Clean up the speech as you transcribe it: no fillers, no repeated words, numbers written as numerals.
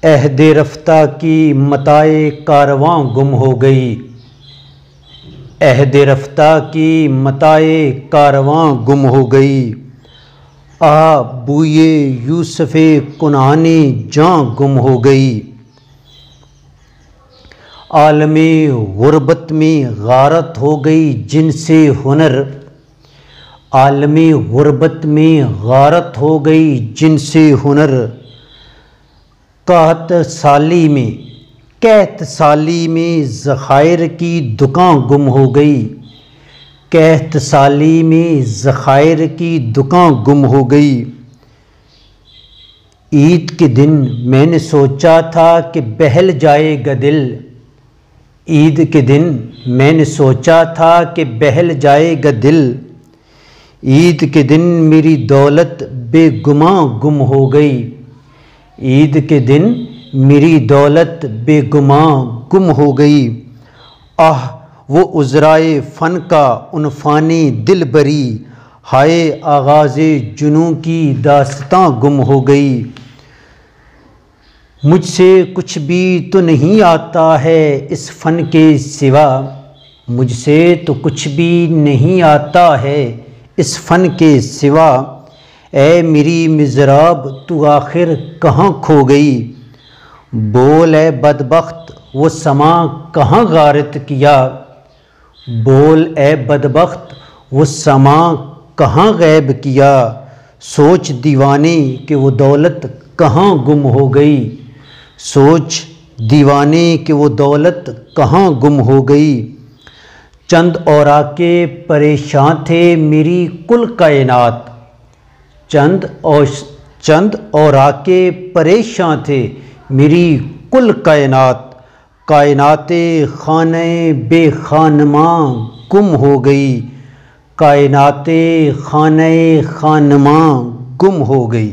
अहद रफ्ता की मताए कारवां गुम हो गई। अहद रफ्ता की मताए कारवां गुम हो गई। आ बूए यूसुफ़े कुनाने जां गुम हो गई। आलमे गुरबत में गारत हो गई जिनसे हुनर। आलमे गुरबत में गारत हो गई जिनसे हुनर। कहत साली में ज़खायर की दुकान गुम हो गई। कहत साली में ज़खायर की दुकान गुम हो गई। ईद के दिन मैंने सोचा था कि बहल जाएगा दिल। ईद के दिन मैंने सोचा था कि बहल जाएगा दिल। ईद के दिन मेरी दौलत बेगुमां गुम हो गई। ईद के दिन मेरी दौलत बेगुमां गुम हो गई। आह वो उज़राए फ़न का उनफ़ाने दिल बरी। हाय आगाज़े जुनूं की दास्तां गुम हो गई। मुझसे कुछ भी तो नहीं आता है इस फ़न के सिवा। मुझसे तो कुछ भी नहीं आता है इस फ़न के सिवा। ऐ मेरी मिज़राब तू आखिर कहाँ खो गई। बोल ऐ बदबख्त वो समा कहाँ गारत किया। बोल ऐ बदबख्त वो समा कहाँ गैब किया। सोच दीवाने कि वो दौलत कहाँ गुम हो गई। सोच दीवाने कि वो दौलत कहाँ गुम हो गई। चंद और आके परेशान थे मेरी कुल कायनात। चंद और आके परेशान थे मेरी कुल कायनात। कायनाते खाने बेखानमा गुम हो गई। कायनाते खाने खानमा गुम हो गई।